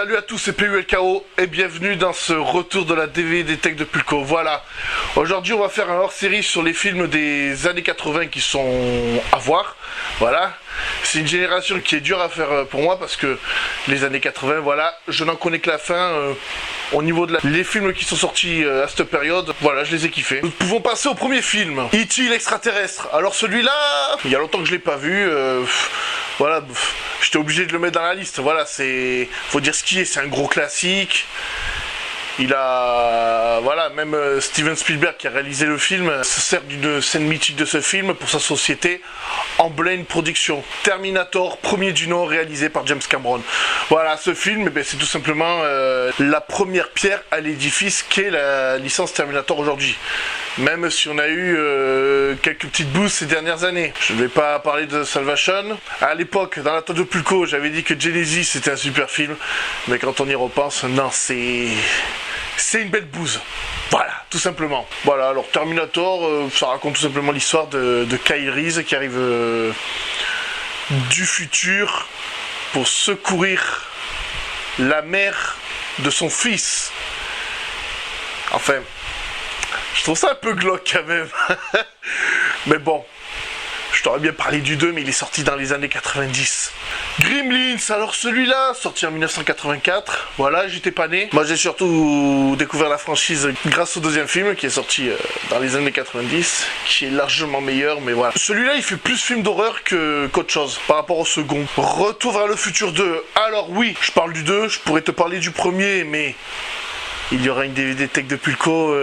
Salut à tous, c'est PULKO et bienvenue dans ce retour de la DVD Tech de Pulco. Voilà, aujourd'hui on va faire un hors-série sur les films des années 80 qui sont à voir. Voilà, c'est une génération qui est dure à faire pour moi parce que les années 80, voilà, je n'en connais que la fin. Au niveau de les films qui sont sortis à cette période, voilà, je les ai kiffés. Nous pouvons passer au premier film, E.T. l'extraterrestre. Alors celui-là, il y a longtemps que je l'ai pas vu. Voilà, j'étais obligé de le mettre dans la liste. Voilà, faut dire ce qui est, c'est un gros classique. Il a, voilà, même Steven Spielberg qui a réalisé le film se sert d'une scène mythique de ce film pour sa société, Amblin Productions. Terminator, premier du nom, réalisé par James Cameron. Voilà, ce film, c'est tout simplement la première pierre à l'édifice qu'est la licence Terminator aujourd'hui. Même si on a eu quelques petites boosts ces dernières années. Je ne vais pas parler de Salvation. À l'époque, dans la tête de Pulco, j'avais dit que Genesis c'était un super film. Mais quand on y repense, non, c'est une belle bouse. Voilà, tout simplement. Voilà, alors Terminator, ça raconte tout simplement l'histoire de Kyle Reese qui arrive du futur pour secourir la mère de son fils. Enfin, je trouve ça un peu glauque quand même. Mais bon, je t'aurais bien parlé du 2, mais il est sorti dans les années 90. Gremlins, alors celui-là, sorti en 1984, voilà, j'étais pas né. Moi j'ai surtout découvert la franchise grâce au deuxième film qui est sorti dans les années 90, qui est largement meilleur, mais voilà. Celui-là il fait plus film d'horreur qu'autre chose par rapport au second. Retour vers le futur 2, alors oui, je parle du 2, je pourrais te parler du premier, mais il y aura une DVD Tech de Pulco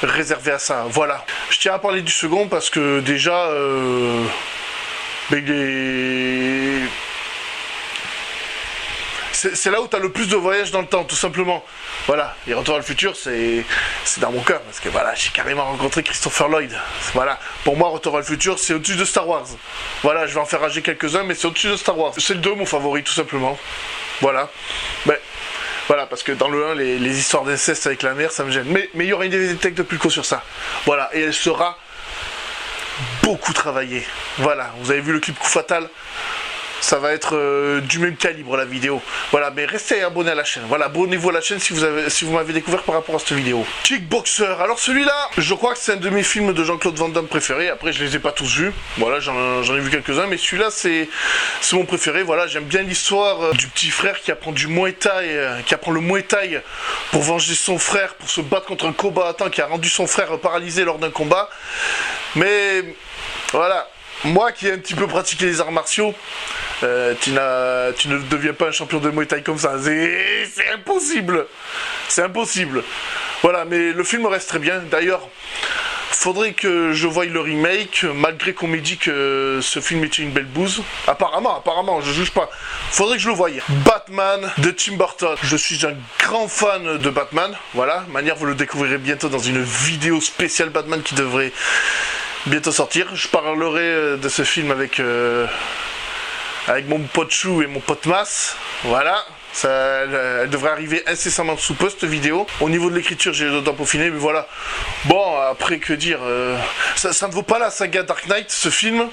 réservée à ça, voilà. Je tiens à parler du second parce que déjà... c'est là où tu as le plus de voyages dans le temps, tout simplement. Voilà, et Retour à le futur, c'est dans mon cœur, parce que voilà, j'ai carrément rencontré Christopher Lloyd. Voilà, pour moi, Retour à le futur, c'est au-dessus de Star Wars. Voilà, je vais en faire rager quelques-uns, mais c'est au-dessus de Star Wars. C'est le 2, mon favori, tout simplement. Voilà. Mais, voilà, parce que dans le 1, les histoires d'inceste avec la mère, ça me gêne. Mais il y aura une DVD Tech de Pulco sur ça. Voilà, et elle sera... beaucoup travaillé. Voilà, vous avez vu le clip Coup Fatal, ça va être du même calibre la vidéo. Voilà, mais restez abonnés à la chaîne. Voilà, abonnez-vous à la chaîne si vous m'avez découvert par rapport à cette vidéo. Kickboxer, alors celui-là, je crois que c'est un de mes films de Jean-Claude Van Damme préférés. Après, je les ai pas tous vus. Voilà, j'en ai vu quelques-uns, mais celui-là, c'est mon préféré. Voilà, j'aime bien l'histoire du petit frère qui apprend du Muay Thai, qui apprend le Muay Thai pour venger son frère, pour se battre contre un combattant qui a rendu son frère paralysé lors d'un combat. Mais voilà, moi qui ai un petit peu pratiqué les arts martiaux, tu ne deviens pas un champion de Muay Thai comme ça, c'est impossible, c'est impossible. Voilà, mais le film reste très bien. D'ailleurs, faudrait que je voie le remake, malgré qu'on m'ait dit que ce film était une belle bouse. Apparemment, je juge pas. Faudrait que je le voie. Batman de Tim Burton. Je suis un grand fan de Batman. Voilà, manière vous le découvrirez bientôt dans une vidéo spéciale Batman qui devrait bientôt sortir. Je parlerai de ce film avec mon pote Chou et mon pote Mas. Voilà. Elle devrait arriver incessamment sous peu cette vidéo. Au niveau de l'écriture, j'ai le temps peaufiné, mais voilà. Bon, après que dire, ça ne vaut pas la saga Dark Knight, ce film.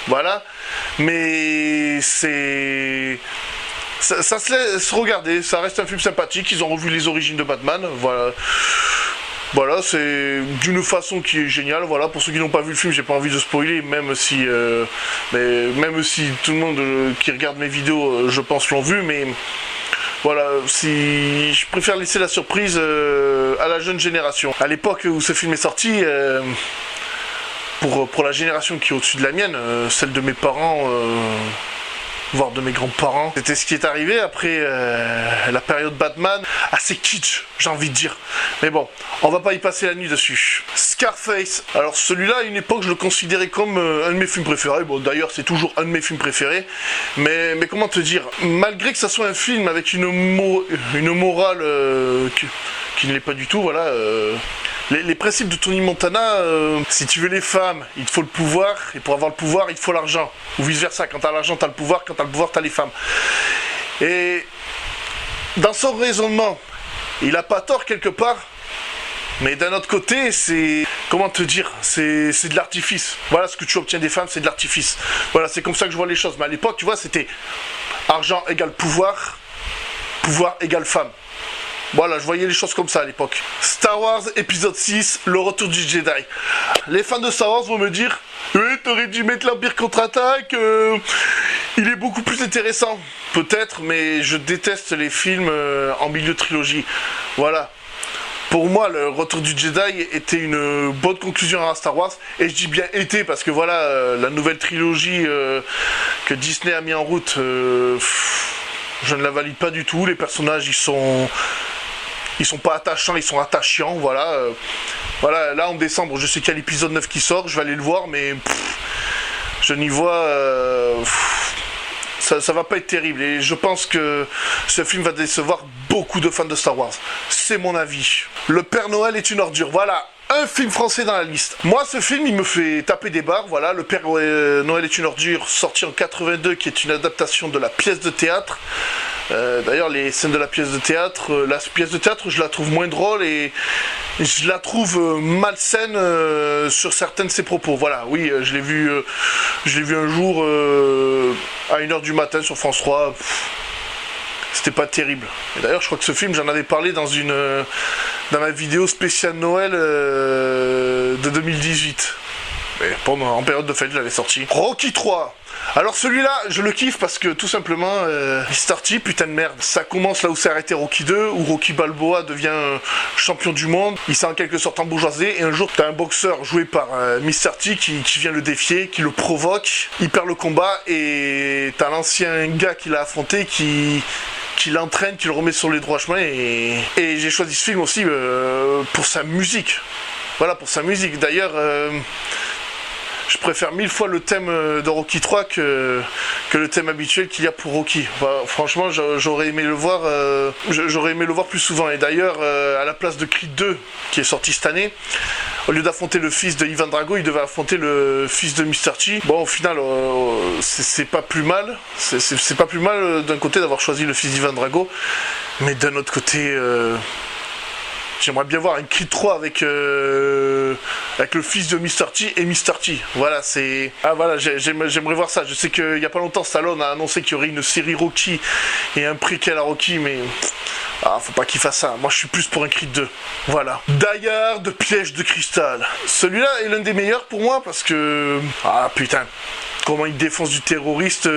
Voilà. Mais c'est... Ça se laisse regarder, ça reste un film sympathique. Ils ont revu les origines de Batman. Voilà. Voilà, c'est d'une façon qui est géniale. Voilà, pour ceux qui n'ont pas vu le film, j'ai pas envie de spoiler, même si tout le monde qui regarde mes vidéos, je pense, l'ont vu, mais voilà, si je préfère laisser la surprise à la jeune génération. À l'époque où ce film est sorti, pour la génération qui est au-dessus de la mienne, celle de mes parents, voire de mes grands-parents. C'était ce qui est arrivé après la période Batman, assez kitsch, j'ai envie de dire. Mais bon, on va pas y passer la nuit dessus. Scarface, alors celui-là, à une époque, je le considérais comme un de mes films préférés. Bon, d'ailleurs, c'est toujours un de mes films préférés. Mais comment te dire, malgré que ça soit un film avec une morale qui ne l'est pas du tout, voilà... Les principes de Tony Montana, si tu veux les femmes, il te faut le pouvoir, et pour avoir le pouvoir, il te faut l'argent. Ou vice versa, quand t'as l'argent, t'as le pouvoir, quand t'as le pouvoir, t'as les femmes. Et dans son raisonnement, il a pas tort quelque part, mais d'un autre côté, c'est... Comment te dire, c'est de l'artifice. Voilà, ce que tu obtiens des femmes, c'est de l'artifice. Voilà, c'est comme ça que je vois les choses. Mais à l'époque, tu vois, c'était argent égale pouvoir, pouvoir égale femme. Voilà, je voyais les choses comme ça à l'époque. Star Wars épisode 6, le retour du Jedi. Les fans de Star Wars vont me dire « Oui, t'aurais dû mettre l'Empire contre-attaque, il est beaucoup plus intéressant. » Peut-être, mais je déteste les films en milieu de trilogie. Voilà. Pour moi, le retour du Jedi était une bonne conclusion à Star Wars. Et je dis bien été, parce que voilà, la nouvelle trilogie que Disney a mis en route, je ne la valide pas du tout. Les personnages, ils sont pas attachants, ils sont attachants, voilà. Voilà, là en décembre, je sais qu'il y a l'épisode 9 qui sort, je vais aller le voir, mais je n'y vois... ça va pas être terrible, et je pense que ce film va décevoir beaucoup de fans de Star Wars. C'est mon avis. Le Père Noël est une ordure, voilà. Un film français dans la liste. Moi, ce film, il me fait taper des barres, voilà. Le Père Noël est une ordure, sorti en 82, qui est une adaptation de la pièce de théâtre. D'ailleurs, les scènes de la pièce de théâtre, je la trouve moins drôle et je la trouve malsaine sur certains de ses propos. Voilà, oui, je l'ai vu un jour à 1h du matin sur France 3. C'était pas terrible. Et d'ailleurs, je crois que ce film, j'en avais parlé dans ma vidéo spéciale Noël de 2018. Mais en période de fête, je l'avais sorti. Rocky 3. Alors celui-là, je le kiffe parce que tout simplement, Mr. T, putain de merde. Ça commence là où s'est arrêté Rocky 2, où Rocky Balboa devient champion du monde. Il s'est en quelque sorte embourgeoisé, et un jour, t'as un boxeur joué par Mr. T qui vient le défier, qui le provoque. Il perd le combat, et t'as l'ancien gars qui l'a affronté qui l'entraîne, qui le remet sur les droits chemins. Et j'ai choisi ce film aussi pour sa musique. Voilà, pour sa musique. D'ailleurs... je préfère 1000 fois le thème de Rocky 3 que le thème habituel qu'il y a pour Rocky. Bah, franchement, j'aurais aimé le voir plus souvent. Et d'ailleurs, à la place de Creed 2, qui est sorti cette année, au lieu d'affronter le fils de Ivan Drago, il devait affronter le fils de Mr. T. Bon, au final, c'est pas plus mal. C'est pas plus mal d'un côté d'avoir choisi le fils d'Ivan Drago, mais d'un autre côté... j'aimerais bien voir un Creed 3 avec le fils de Mr. T et Mr. T. Voilà, c'est... Ah voilà, j'aimerais voir ça. Je sais qu'il y a pas longtemps, Stallone a annoncé qu'il y aurait une série Rocky et un préquel à Rocky, mais... Ah, faut pas qu'il fasse ça. Moi, je suis plus pour un Creed 2. Voilà. Die Hard, Piège de cristal. Celui-là est l'un des meilleurs pour moi parce que... Ah, putain. Comment il défonce du terroriste.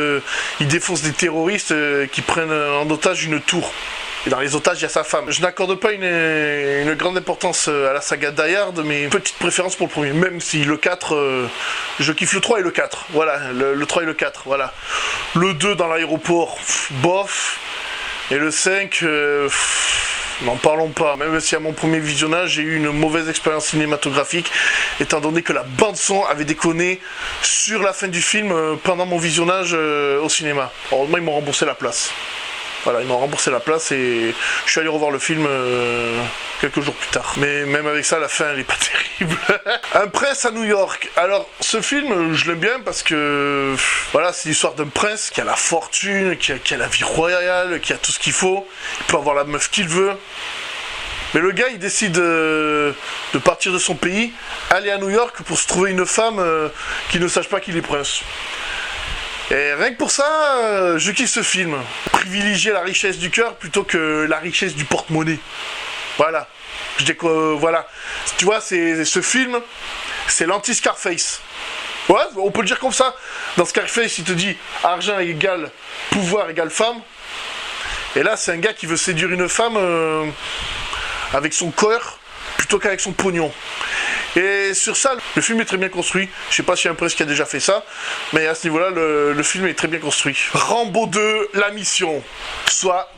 Il défonce des terroristes qui prennent en otage une tour. Et dans les otages, il y a sa femme. Je n'accorde pas une grande importance à la saga Die Hard, mais une petite préférence pour le premier. Même si le 4, je kiffe le 3 et le 4. Voilà, le 3 et le 4, voilà. Le 2 dans l'aéroport, bof. Et le 5, n'en parlons pas. Même si à mon premier visionnage, j'ai eu une mauvaise expérience cinématographique, étant donné que la bande-son avait déconné sur la fin du film pendant mon visionnage au cinéma. Heureusement, ils m'ont remboursé la place. Voilà, ils m'ont remboursé la place et je suis allé revoir le film quelques jours plus tard. Mais même avec ça, la fin, elle est pas terrible. Un prince à New York. Alors, ce film, je l'aime bien parce que... Voilà, c'est l'histoire d'un prince qui a la fortune, qui a la vie royale, qui a tout ce qu'il faut. Il peut avoir la meuf qu'il veut. Mais le gars, il décide de partir de son pays, aller à New York pour se trouver une femme qui ne sache pas qu'il est prince. Et rien que pour ça, je kiffe ce film. Privilégier la richesse du cœur plutôt que la richesse du porte-monnaie. Voilà. Voilà. Tu vois, ce film, c'est l'anti-Scarface. Ouais, on peut le dire comme ça. Dans Scarface, il te dit argent égale pouvoir égale femme. Et là, c'est un gars qui veut séduire une femme avec son cœur plutôt qu'avec son pognon. Et sur ça, le film est très bien construit. Je sais pas s'il y a un prince qui a déjà fait ça, mais à ce niveau-là, le film est très bien construit. Rambo 2, La Mission. Soit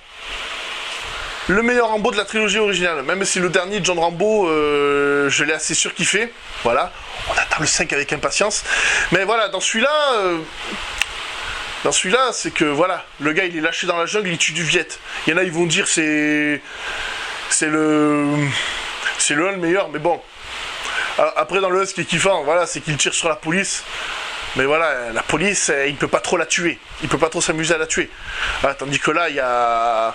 le meilleur Rambo de la trilogie originale. Même si le dernier, John Rambo, je l'ai assez surkiffé. Voilà. On attend le 5 avec impatience. Mais voilà, dans celui-là, c'est que, voilà, le gars, il est lâché dans la jungle, il tue du Viet. Il y en a, ils vont dire, c'est le 1 le meilleur, mais bon. Après, dans le 1, ce qui est kiffant, voilà, c'est qu'il tire sur la police. Mais voilà, la police, il peut pas trop la tuer. Il peut pas trop s'amuser à la tuer. Ah, tandis que là, il y a...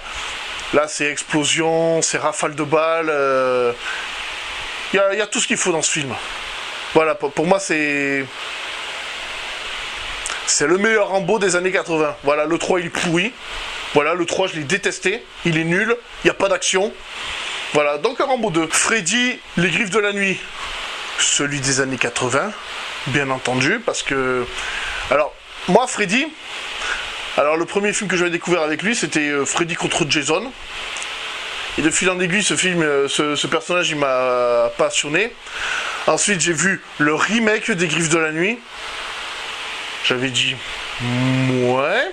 Là, c'est explosion, c'est rafale de balles. Il y a tout ce qu'il faut dans ce film. Voilà, pour moi, c'est le meilleur Rambo des années 80. Voilà, le 3, il est pourri. Voilà, le 3, je l'ai détesté. Il est nul, il n'y a pas d'action. Voilà, donc un Rambo 2. Freddy, Les Griffes de la Nuit. Celui des années 80, bien entendu, parce que... Alors, moi, Freddy... Alors, le premier film que j'avais découvert avec lui, c'était Freddy contre Jason. Et de fil en aiguille, ce personnage, il m'a passionné. Ensuite, j'ai vu le remake des Griffes de la Nuit. J'avais dit... Ouais...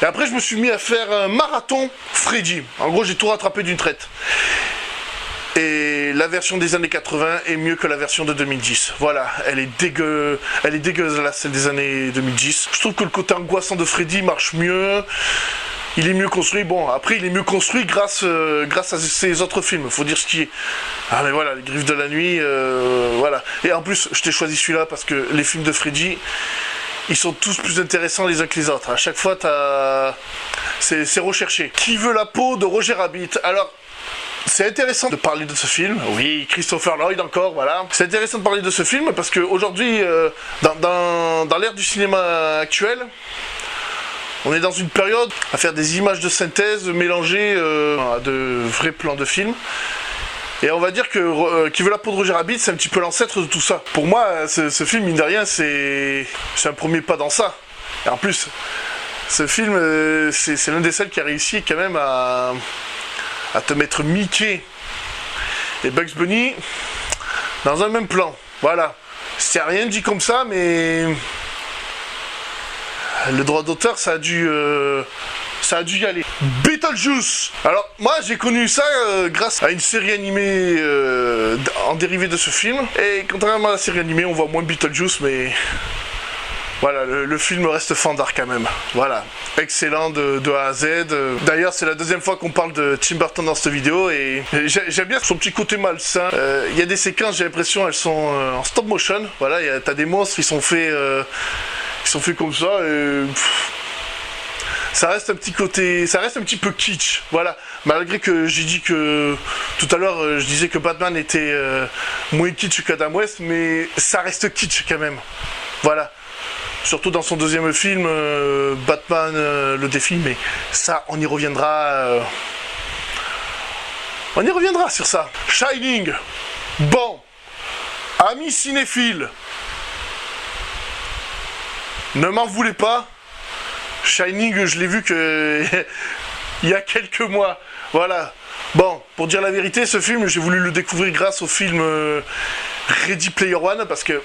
Et après, je me suis mis à faire un marathon Freddy. En gros, j'ai tout rattrapé d'une traite. Et la version des années 80 est mieux que la version de 2010. Voilà, elle est dégueulasse, celle des années 2010. Je trouve que le côté angoissant de Freddy marche mieux. Il est mieux construit. Bon, après, il est mieux construit grâce à ses autres films. Faut dire ce qui est. Ah, mais voilà, Les Griffes de la Nuit, voilà. Et en plus, je t'ai choisi celui-là parce que les films de Freddy... Ils sont tous plus intéressants les uns que les autres. À chaque fois, c'est recherché. Qui veut la peau de Roger Rabbit? Alors, c'est intéressant de parler de ce film. Oui, Christopher Lloyd encore, voilà. C'est intéressant de parler de ce film parce qu'aujourd'hui, dans l'ère du cinéma actuel, on est dans une période à faire des images de synthèse mélangées à de vrais plans de films. Et on va dire que Qui veut la peau de Roger Rabbit, c'est un petit peu l'ancêtre de tout ça. Pour moi, ce film, mine de rien, c'est un premier pas dans ça. Et en plus, ce film, c'est l'un des seuls qui a réussi quand même à te mettre Mickey et Bugs Bunny dans un même plan. Voilà. C'est rien dit comme ça, mais le droit d'auteur, ça a dû y aller. Beetlejuice. Alors, moi, j'ai connu ça grâce à une série animée en dérivé de ce film. Et contrairement à la série animée, on voit moins Beetlejuice, mais... Voilà, le film reste fandard quand même. Voilà, excellent de A à Z. D'ailleurs, c'est la deuxième fois qu'on parle de Tim Burton dans cette vidéo et j'aime bien son petit côté malsain. Il y a des séquences, j'ai l'impression, elles sont en stop motion. Voilà, t'as des monstres, ils sont faits comme ça et... Ça reste un petit côté, ça reste un petit peu kitsch, voilà. Malgré que j'ai dit que tout à l'heure, je disais que Batman était moins kitsch qu'Adam West, mais ça reste kitsch quand même, voilà. Surtout dans son deuxième film, Batman le défi, mais ça, on y reviendra. On y reviendra sur ça. Shining. Bon, amis cinéphiles, ne m'en voulez pas. Shining, je l'ai vu que il y a quelques mois. Voilà. Bon, pour dire la vérité, ce film, j'ai voulu le découvrir grâce au film Ready Player One, parce que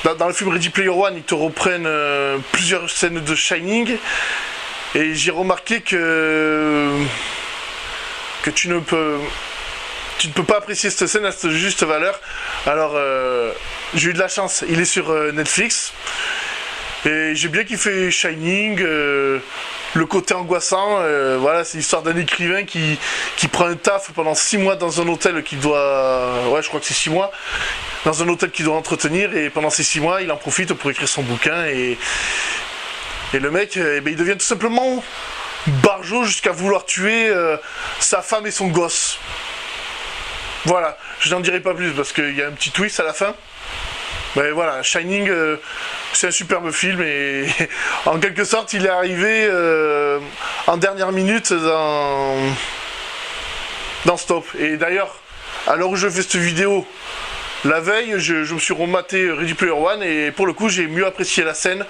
dans le film Ready Player One, ils te reprennent plusieurs scènes de Shining, et j'ai remarqué que tu ne peux pas apprécier cette scène à cette juste valeur. Alors, j'ai eu de la chance, il est sur Netflix. Et j'ai bien kiffé Shining, le côté angoissant, voilà, c'est l'histoire d'un écrivain qui prend un taf pendant 6 mois dans un hôtel qui doit... Ouais, je crois que c'est 6 mois, dans un hôtel qu'il doit entretenir, et pendant ces 6 mois, il en profite pour écrire son bouquin, et le mec, il devient tout simplement barjot jusqu'à vouloir tuer sa femme et son gosse. Voilà, je n'en dirai pas plus, parce qu'il y a un petit twist à la fin. Mais voilà, Shining, c'est un superbe film et en quelque sorte, il est arrivé en dernière minute dans Stop. Et d'ailleurs, à l'heure où je fais cette vidéo, la veille, je me suis rematé Ready Player One et pour le coup, j'ai mieux apprécié la scène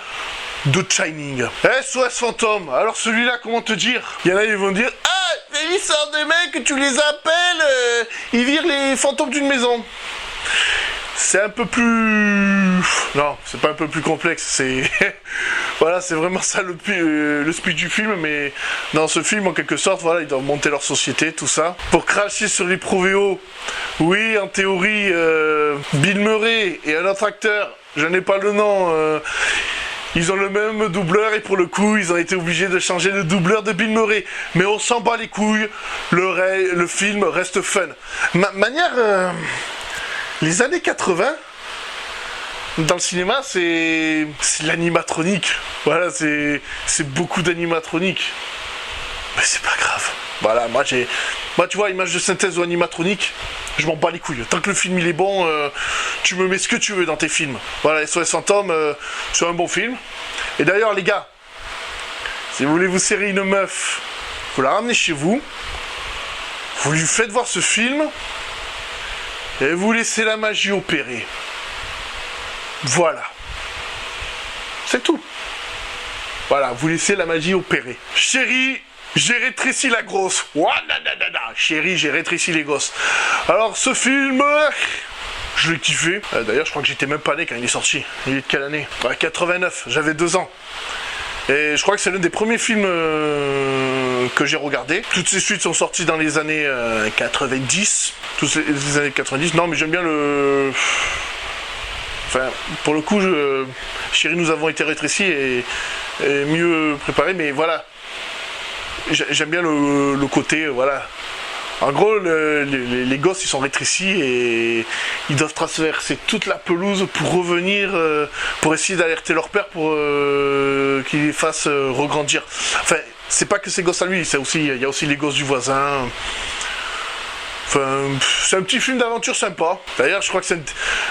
de Shining. SOS Fantôme, alors celui-là, comment te dire? Il y en a, ils vont dire « Ah, c'est l'histoire des mecs, tu les appelles, ils virent les fantômes d'une maison ». C'est un peu plus... Non, c'est pas un peu plus complexe, c'est... Voilà, c'est vraiment ça le speech du film, mais dans ce film, en quelque sorte, voilà, ils doivent monter leur société, tout ça. Pour cracher sur les Provéo, oui, en théorie, Bill Murray et un autre acteur, je n'ai pas le nom... Ils ont le même doubleur et pour le coup, ils ont été obligés de changer le doubleur de Bill Murray. Mais on s'en bat les couilles, le film reste fun. Manière... Les années 80, dans le cinéma, c'est l'animatronique. Voilà, c'est beaucoup d'animatronique. Mais c'est pas grave. Voilà, moi, tu vois, image de synthèse ou animatronique, je m'en bats les couilles. Tant que le film, il est bon, tu me mets ce que tu veux dans tes films. Voilà, SOS Fantôme, c'est un bon film. Et d'ailleurs, les gars, Si vous voulez vous serrer une meuf, vous la ramenez chez vous, vous lui faites voir ce film, et vous laissez la magie opérer. Voilà. C'est tout. Voilà, vous laissez la magie opérer. Chérie, j'ai rétréci la grosse. Chérie, j'ai rétréci les gosses. Alors, ce film, je l'ai kiffé. D'ailleurs, je crois que j'étais même pas né quand il est sorti. Il est de quelle année? 89, j'avais 2 ans. Et je crois que c'est l'un des premiers films que j'ai regardé. Toutes ces suites sont sorties dans les années 90. Toutes les années 90. Non, mais j'aime bien le... Enfin, pour le coup, chérie, nous avons été rétrécis et mieux préparés. Mais voilà. J'aime bien le côté, voilà. En gros, les gosses, ils sont rétrécis et ils doivent traverser toute la pelouse pour revenir, pour essayer d'alerter leur père pour qu'il les fasse regrandir. Enfin, c'est pas que ces gosses à lui, il y a aussi les gosses du voisin. Enfin, c'est un petit film d'aventure sympa. D'ailleurs, je crois que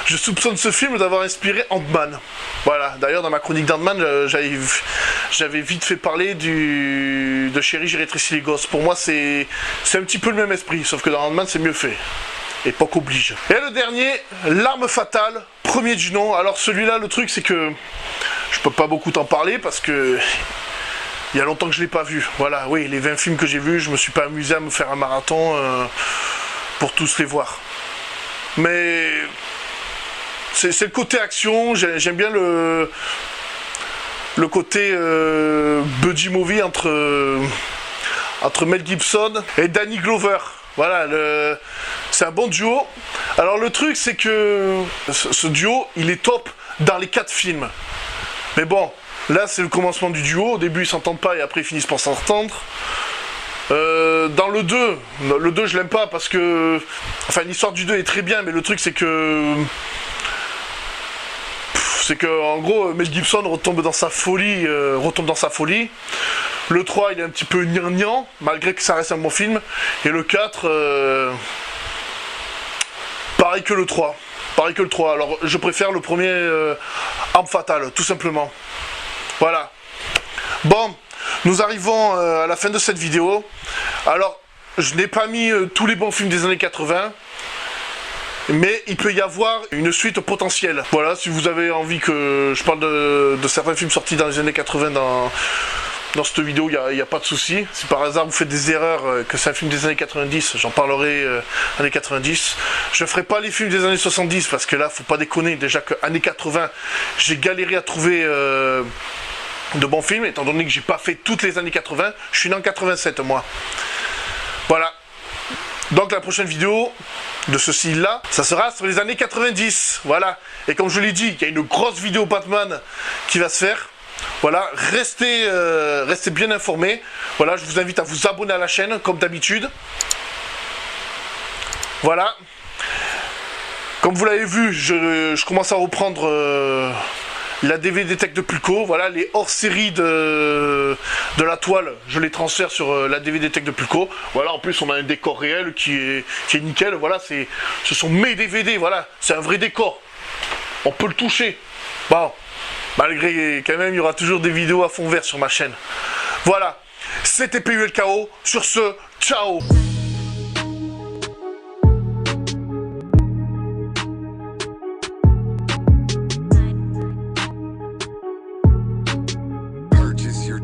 je soupçonne ce film d'avoir inspiré Ant-Man. Voilà, d'ailleurs, dans ma chronique d'Ant-Man, j'avais vite fait parler de Chérie, j'ai rétréci les gosses. Pour moi, c'est un petit peu le même esprit, sauf que dans Ant-Man, c'est mieux fait. Époque oblige. Et le dernier, L'arme fatale, premier du nom. Alors celui-là, le truc, c'est que je peux pas beaucoup t'en parler parce que... il y a longtemps que je l'ai pas vu. Voilà, oui, les 20 films que j'ai vus, je me suis pas amusé à me faire un marathon pour tous les voir. Mais c'est le côté action, j'aime bien le côté buddy movie entre Mel Gibson et Danny Glover. Voilà, c'est un bon duo. Alors le truc, c'est que ce duo, il est top dans les 4 films. Mais bon, là, c'est le commencement du duo. Au début, ils s'entendent pas et après, ils finissent par s'entendre. Dans le 2, je l'aime pas parce que... Enfin, l'histoire du 2 est très bien, mais le truc, c'est que... en gros, Mel Gibson retombe dans sa folie. Le 3, il est un petit peu gnangnan, malgré que ça reste un bon film. Et le 4, pareil que le 3. Alors, je préfère le premier Arme fatale, tout simplement. Voilà. Bon, nous arrivons à la fin de cette vidéo. Alors, je n'ai pas mis tous les bons films des années 80. Mais il peut y avoir une suite potentielle. Voilà, si vous avez envie que je parle de certains films sortis dans les années 80 dans cette vidéo, il n'y a pas de souci. Si par hasard vous faites des erreurs, que c'est un film des années 90, j'en parlerai années 90. Je ne ferai pas les films des années 70 parce que là, faut pas déconner. Déjà que années 80, j'ai galéré à trouver de bons films, étant donné que j'ai pas fait toutes les années 80. Je suis né en 87 moi. Voilà. Donc la prochaine vidéo de ce style-là, ça sera sur les années 90. Voilà. Et comme je l'ai dit, il y a une grosse vidéo Batman qui va se faire. Voilà, restez bien informés. Voilà, je vous invite à vous abonner à la chaîne, comme d'habitude. Voilà. Comme vous l'avez vu, je commence à reprendre la DVD Tech de Pulco. Voilà, les hors-séries de la toile, je les transfère sur la DVD Tech de Pulco. Voilà, en plus on a un décor réel qui est nickel. Voilà, ce sont mes DVD, voilà, c'est un vrai décor. On peut le toucher. Bon. Malgré, quand même, il y aura toujours des vidéos à fond vert sur ma chaîne. Voilà, c'était PULKO. Sur ce, ciao. Purchase your